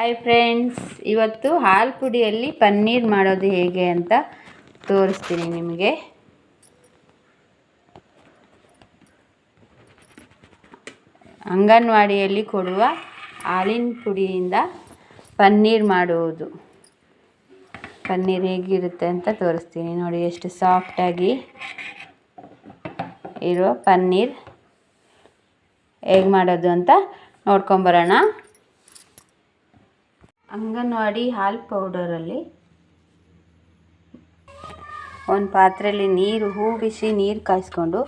Hi friends, ಇವತ್ತು ಹಾಲು ಪುಡಿಯಲ್ಲಿ ಪನ್ನೀರ್ ಮಾಡೋದು ಹೇಗೆ ಅಂತ ತೋರಿಸ್ತೀನಿ ನಿಮಗೆ. ಅಂಗನವಾಡಿಯಲ್ಲಿ ಕೊಡುವ ಹಾಲಿನ ಪುಡಿಯಿಂದ ಪನ್ನೀರ್ ಮಾಡುವುದು. ಪನ್ನೀರ್ ಹೇಗಿರುತ್ತೆ ಅಂತ ತೋರಿಸ್ತೀನಿ ನೋಡಿ. ಎಷ್ಟು ಸಾಫ್ಟಾಗಿ ಇರೋ ಪನ್ನೀರ್ ಹೇಗೆ ಮಾಡೋದು ಅಂತ ನೋಡ್ಕೊಂಬರೋಣ. ಅಂಗನವಾಡಿ ಹಾಲು ಪೌಡರಲ್ಲಿ ಒಂದು ಪಾತ್ರೆಯಲ್ಲಿ ಬಿಸಿ ನೀರು ಕಾಯಿಸ್ಕೊಂಡು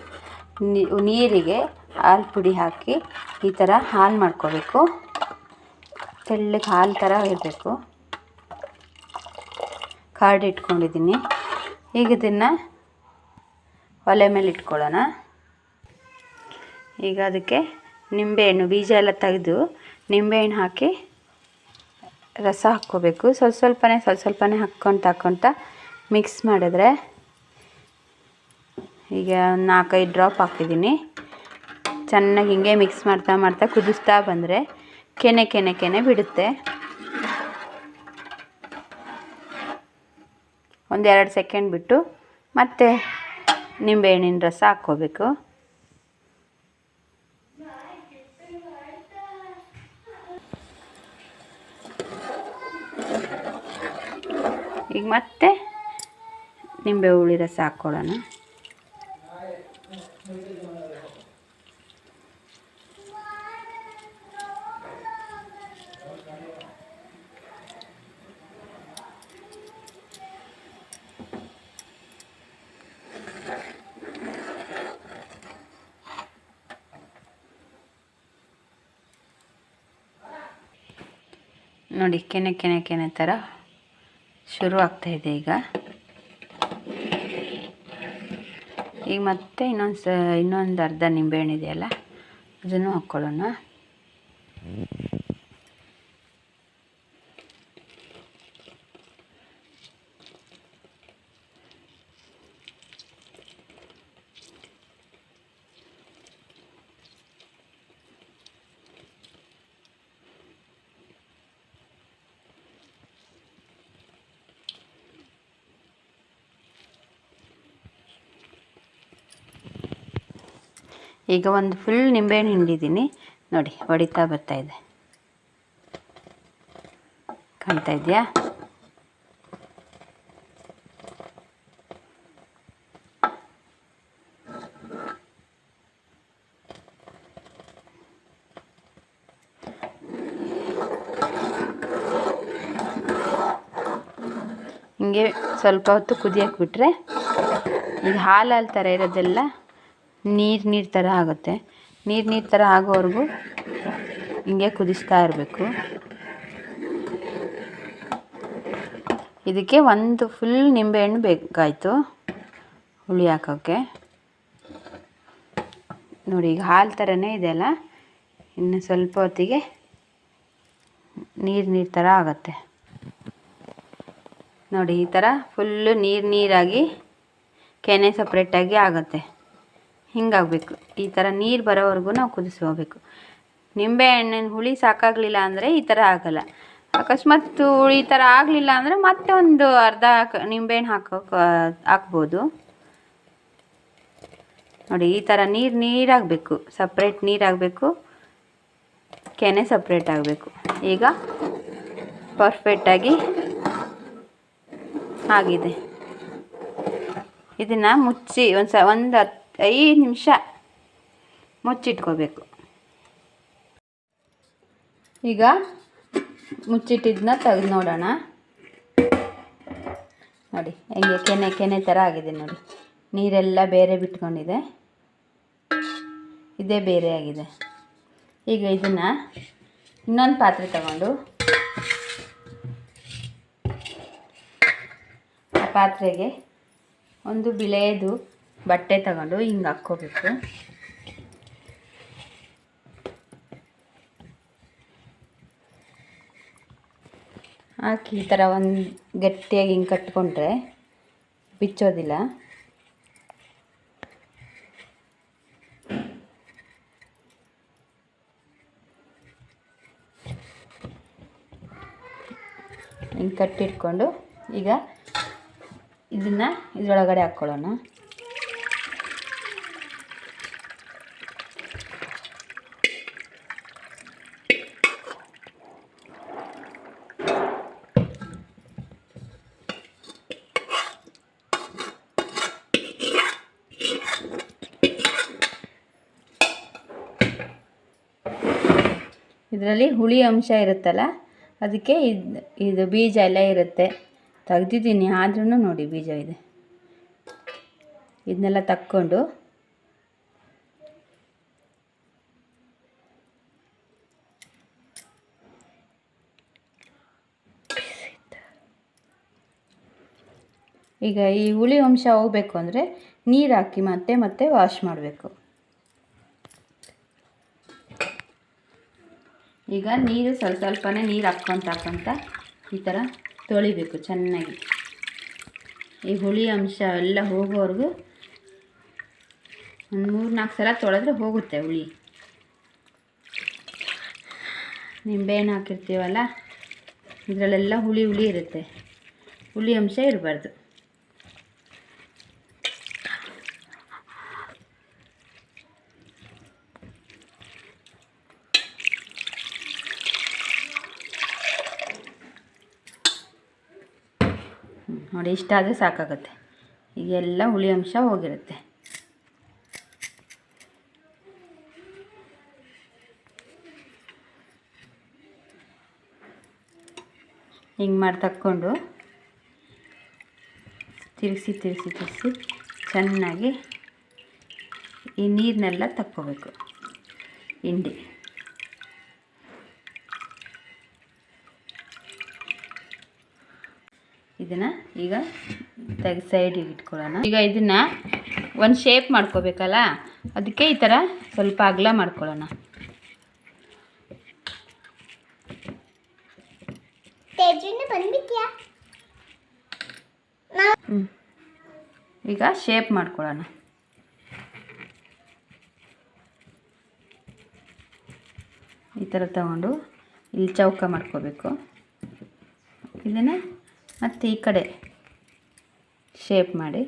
ನೀರಿಗೆ ಹಾಲು ಪುಡಿ ಹಾಕಿ ಈ ಥರ ಹಾಲು ಮಾಡ್ಕೋಬೇಕು. ತೆಳ್ಳಗೆ ಹಾಲು ಥರ ಇರಬೇಕು. ಕಾರ್ಡ್ ಇಟ್ಕೊಂಡಿದ್ದೀನಿ. ಈಗ ಇದನ್ನು ಒಲೆ ಮೇಲೆ ಇಟ್ಕೊಳ್ಳೋಣ. ಈಗ ಅದಕ್ಕೆ ನಿಂಬೆಹಣ್ಣು ಬೀಜ ಎಲ್ಲ ತೆಗೆದು ನಿಂಬೆಹಣ್ಣು ಹಾಕಿ ರಸ ಹಾಕ್ಕೋಬೇಕು. ಸ್ವಲ್ಪನೇ ಹಾಕ್ಕೊತ ಮಿಕ್ಸ್ ಮಾಡಿದ್ರೆ, ಈಗ 4-5 ಡ್ರಾಪ್ ಹಾಕಿದ್ದೀನಿ. ಚೆನ್ನಾಗಿ ಹಿಂಗೆ ಮಿಕ್ಸ್ ಮಾಡ್ತಾ ಕುದಿಸ್ತಾ ಬಂದರೆ ಕೆನೆ ಬಿಡುತ್ತೆ. 1-2 ಸೆಕೆಂಡ್ ಬಿಟ್ಟು ಮತ್ತೆ ನಿಂಬೆಹಣ್ಣಿನ ರಸ ಹಾಕ್ಕೋಬೇಕು. ಈಗ ಮತ್ತೆ ನಿಂಬೆ ಹುಳಿ ರಸ ಹಾಕ್ಕೊಳ್ಳೋಣ. ನೋಡಿ, ಕೆನೆ ಥರ ಶುರು ಆಗ್ತಾಯಿದೆ. ಈಗ ಮತ್ತೆ ಇನ್ನೊಂದು ಅರ್ಧ ನಿಂಬೆಹಣ್ಣು ಇದೆಯಲ್ಲ, ಅದನ್ನು ಹಾಕ್ಕೊಳ್ಳೋಣ. ಈಗ ಒಂದು ಫುಲ್ ನಿಂಬೆಹಣ್ಣು ಹಿಂಡಿದ್ದೀನಿ ನೋಡಿ, ಹೊಡಿತಾ ಬರ್ತಾಯಿದೆ. ಕಾಣ್ತಾ ಇದೆಯಾ? ಹಿಂಗೆ ಸ್ವಲ್ಪ ಹೊತ್ತು ಕುದಿಯಕ್ಕೆ ಬಿಟ್ಟರೆ ಈಗ ಹಾಲು ಥರ ಇರೋದೆಲ್ಲ ನೀರು ಥರ ಆಗುತ್ತೆ. ನೀರು ಥರ ಆಗೋವರೆಗೂ ಹಿಂಗೆ ಕುದಿಸ್ತಾ ಇರಬೇಕು. ಇದಕ್ಕೆ ಒಂದು ಫುಲ್ ನಿಂಬೆಹಣ್ಣು ಬೇಕಾಯಿತು ಹುಳಿ ಹಾಕೋಕ್ಕೆ. ನೋಡಿ, ಈಗ ಹಾಲು ಥರನೇ ಇದೆಯಲ್ಲ, ಇನ್ನು ಸ್ವಲ್ಪ ಹೊತ್ತಿಗೆ ನೀರು ಥರ ಆಗುತ್ತೆ ನೋಡಿ. ಈ ಥರ ಫುಲ್ಲು ನೀರಾಗಿ ಕೆನೆ ಸಪ್ರೇಟಾಗಿ ಆಗುತ್ತೆ. ಹಿಂಗಾಗಬೇಕು. ಈ ಥರ ನೀರು ಬರೋವರೆಗೂ ನಾವು ಕುದಿಸ್ಕೋಬೇಕು. ನಿಂಬೆಹಣ್ಣಿನ ಹುಳಿ ಸಾಕಾಗಲಿಲ್ಲ ಅಂದರೆ ಈ ಥರ ಆಗಲ್ಲ. ಅಕಸ್ಮಾತ್ ಹುಳಿ ಈ ಥರ ಆಗಲಿಲ್ಲ ಅಂದರೆ ಮತ್ತೆ ಒಂದು ಅರ್ಧ ನಿಂಬೆಹಣ್ಣು ಹಾಕ್ಬೋದು. ನೋಡಿ, ಈ ಥರ ನೀರಾಗಬೇಕು. ಸಪ್ರೇಟ್ ನೀರಾಗಬೇಕು, ಕೆನೆ ಸಪ್ರೇಟ್ ಆಗಬೇಕು. ಈಗ ಪರ್ಫೆಕ್ಟಾಗಿ ಆಗಿದೆ. ಇದನ್ನು ಮುಚ್ಚಿ ಒಂದು 5 ನಿಮಿಷ ಮುಚ್ಚಿಟ್ಕೋಬೇಕು. ಈಗ ಮುಚ್ಚಿಟ್ಟಿದ್ದನ್ನ ತೆಗೆದು ನೋಡೋಣ. ನೋಡಿ, ಹೆಂಗೆ ಕೆನೆ ಥರ ಆಗಿದೆ ನೋಡಿ. ನೀರೆಲ್ಲ ಬೇರೆ ಬಿಟ್ಕೊಂಡಿದೆ, ಇದೇ ಬೇರೆ ಆಗಿದೆ. ಈಗ ಇದನ್ನು ಇನ್ನೊಂದು ಪಾತ್ರೆ ತಗೊಂಡು ಆ ಪಾತ್ರೆಗೆ ಒಂದು ಬಿಳೆಯದು ಬಟ್ಟೆ ತಗೊಂಡು ಹಿಂಗೆ ಹಾಕ್ಕೋಬೇಕು. ಹಾಕಿ ಈ ಥರ ಒಂದು ಗಟ್ಟಿಯಾಗಿ ಹಿಂಗೆ ಕಟ್ಕೊಂಡ್ರೆ ಬಿಚ್ಚೋದಿಲ್ಲ. ಹಿಂಗೆ ಕಟ್ಟಿಟ್ಕೊಂಡು ಈಗ ಇದನ್ನು ಇದರೊಳಗಡೆ ಹಾಕ್ಕೊಳ್ಳೋಣ. ಇದರಲ್ಲಿ ಹುಳಿ ಅಂಶ ಇರುತ್ತಲ್ಲ, ಅದಕ್ಕೆ ಇದು ಬೀಜ ಎಲ್ಲ ಇರುತ್ತೆ. ತೆಗ್ದಿದ್ದೀನಿ, ಆದ್ರೂ ನೋಡಿ ಬೀಜ ಇದೆ. ಇದನ್ನೆಲ್ಲ ತಕ್ಕೊಂಡು ಈಗ ಈ ಹುಳಿ ಅಂಶ ಹೋಗಬೇಕು ಅಂದರೆ ನೀರು ಹಾಕಿ ಮತ್ತೆ ವಾಶ್ ಮಾಡಬೇಕು. ಈಗ ನೀರು ಸ್ವಲ್ಪನೇ ನೀರು ಹಾಕ್ಕೊಂತ ಈ ಥರ ತೊಳಿಬೇಕು ಚೆನ್ನಾಗಿ. ಈ ಹುಳಿ ಅಂಶ ಎಲ್ಲ ಹೋಗೋವರೆಗೂ ಒಂದು 3-4 ಸಲ ತೊಳೆದ್ರೆ ಹೋಗುತ್ತೆ ಹುಳಿ. ನಿಂಬೆಹಣ್ಣು ಹಾಕಿರ್ತೀವಲ್ಲ, ಇದರಲ್ಲೆಲ್ಲ ಹುಳಿ ಇರುತ್ತೆ, ಹುಳಿ ಅಂಶ ಇರಬಾರ್ದು. ನೋಡಿ, ಇಷ್ಟಾದರೆ ಸಾಕಾಗುತ್ತೆ. ಈಗೆಲ್ಲ ಹುಳಿ ಅಂಶ ಹೋಗಿರುತ್ತೆ. ಹಿಂಗೆ ಮಾಡಿ ತಕ್ಕೊಂಡು ತಿರುಗಿಸಿ ಚೆನ್ನಾಗಿ ಈ ನೀರನ್ನೆಲ್ಲ ತಕ್ಕೋಬೇಕು. ಹಿಂಡಿ ಇದನ್ನು ಈಗ ತೆಗೆದು ಸೈಡಿಗೆ ಇಟ್ಕೊಳ್ಳೋಣ. ಈಗ ಇದನ್ನು ಒಂದು ಶೇಪ್ ಮಾಡ್ಕೋಬೇಕಲ್ಲ, ಅದಕ್ಕೆ ಈ ಥರ ಸ್ವಲ್ಪ ಅಗಲ ಮಾಡ್ಕೊಳ್ಳೋಣ. ಈಗ ಶೇಪ್ ಮಾಡ್ಕೊಳ್ಳೋಣ. ಈ ಥರ ತಗೊಂಡು ಇಲ್ಲಿ ಚೌಕ ಮಾಡ್ಕೋಬೇಕು. ಇದನ್ನು ಮತ್ತು ಈ ಕಡೆ ಶೇಪ್ ಮಾಡಿ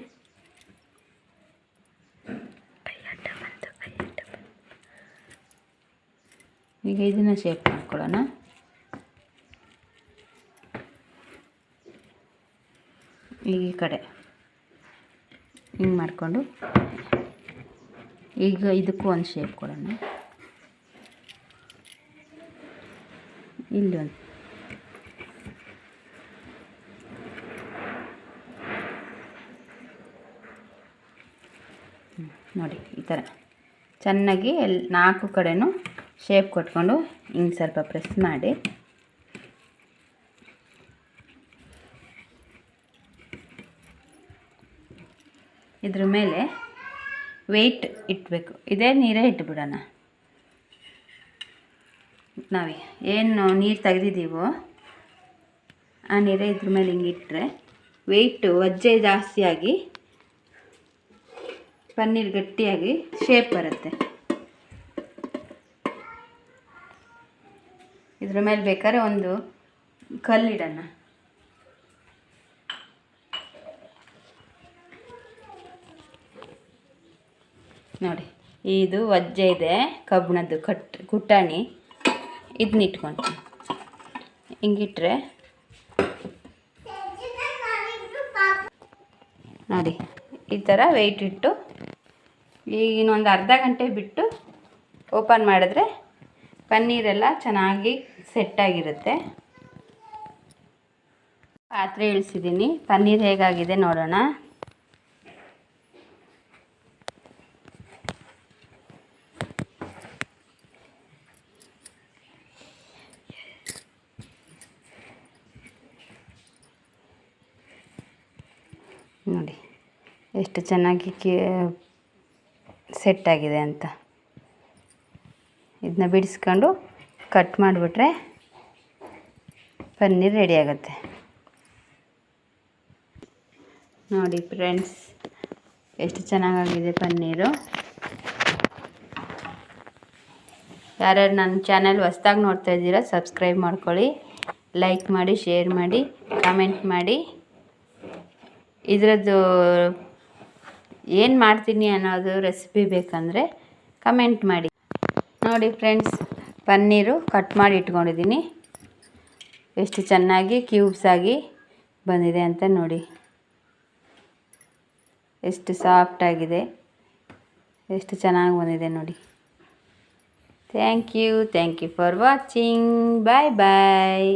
ಈಗ ಇದನ್ನು ಶೇಪ್ ಮಾಡ್ಕೊಳ್ಳೋಣ. ಈ ಕಡೆ ಹಿಂಗೆ ಮಾಡಿಕೊಂಡು ಈಗ ಇದಕ್ಕೂ ಒಂದು ಶೇಪ್ ಕೊಡೋಣ. ಇಲ್ಲಿ ಒಂದು ನೋಡಿ, ಈ ಥರ ಚೆನ್ನಾಗಿ 4 ಕಡೆನೂ ಶೇಪ್ ಕೊಟ್ಕೊಂಡು ಹಿಂಗೆ ಸ್ವಲ್ಪ ಪ್ರೆಸ್ ಮಾಡಿ ಇದ್ರ ಮೇಲೆ ವೆಯ್ಟ್ ಇಟ್ಬೇಕು. ಇದೇ ನೀರೇ ಇಟ್ಬಿಡೋಣ. ನಾವು ಏನು ನೀರು ತೆಗೆದಿದ್ದೀವೋ ಆ ನೀರೇ ಇದ್ರ ಮೇಲೆ ಹಿಂಗೆ ಇಟ್ಟರೆ ವೆಯ್ಟು ವಜ್ಜೆ ಜಾಸ್ತಿಯಾಗಿ ಪನ್ನೀರ್ ಗಟ್ಟಿಯಾಗಿ ಶೇಪ್ ಬರುತ್ತೆ. ಇದ್ರ ಮೇಲೆ ಬೇಕಾದ್ರೆ ಒಂದು ಕಲ್ಲಿಡೋಣ. ನೋಡಿ, ಇದು ವಜ್ಜೆ ಇದೆ, ಕಬ್ಬಿಣದ್ದು ಕುಟ್ಟಾಣಿ. ಇದನ್ನ ಇಟ್ಕೊಳ್ತೀನಿ. ಹಿಂಗಿಟ್ರೆ ನೋಡಿ ಈ ಥರ ವೆಯ್ಟ್ ಇಟ್ಟು ಈಗ ಇನ್ನೊಂದು ಅರ್ಧ ಗಂಟೆ ಬಿಟ್ಟು ಓಪನ್ ಮಾಡಿದ್ರೆ ಪನ್ನೀರೆಲ್ಲ ಚೆನ್ನಾಗಿ ಸೆಟ್ಟಾಗಿರುತ್ತೆ. ಪಾತ್ರೆ ಇಳಿಸಿದ್ದೀನಿ. ಪನ್ನೀರ್ ಹೇಗಾಗಿದೆ ನೋಡೋಣ. ನೋಡಿ ಎಷ್ಟು ಚೆನ್ನಾಗಿ ಸೆಟ್ಟಾಗಿದೆ ಅಂತ. ಇದನ್ನ ಬಿಡಿಸ್ಕೊಂಡು ಕಟ್ ಮಾಡಿಬಿಟ್ರೆ ಪನ್ನೀರ್ ರೆಡಿ ಆಗುತ್ತೆ. ನೋಡಿ ಫ್ರೆಂಡ್ಸ್, ಎಷ್ಟು ಚೆನ್ನಾಗಾಗಿದೆ ಪನ್ನೀರು. ಯಾರ್ಯಾರು ನನ್ನ ಚಾನಲ್ ಹೊಸ್ದಾಗಿ ನೋಡ್ತಾ ಇದ್ದೀರಾ ಸಬ್ಸ್ಕ್ರೈಬ್ ಮಾಡ್ಕೊಳ್ಳಿ. ಲೈಕ್ ಮಾಡಿ, ಶೇರ್ ಮಾಡಿ, ಕಮೆಂಟ್ ಮಾಡಿ. ಇದರದ್ದು ಏನು ಮಾಡ್ತೀನಿ ಅನ್ನೋದು ರೆಸಿಪಿ ಬೇಕಂದರೆ ಕಮೆಂಟ್ ಮಾಡಿ. ನೋಡಿ ಫ್ರೆಂಡ್ಸ್, ಪನ್ನೀರು ಕಟ್ ಮಾಡಿ ಇಟ್ಕೊಂಡಿದ್ದೀನಿ. ಎಷ್ಟು ಚೆನ್ನಾಗಿ ಕ್ಯೂಬ್ಸ್ ಆಗಿ ಬಂದಿದೆ ಅಂತ ನೋಡಿ. ಎಷ್ಟು ಸಾಫ್ಟಾಗಿದೆ, ಎಷ್ಟು ಚೆನ್ನಾಗಿ ಬಂದಿದೆ ನೋಡಿ. Thank you for watching. Bye bye.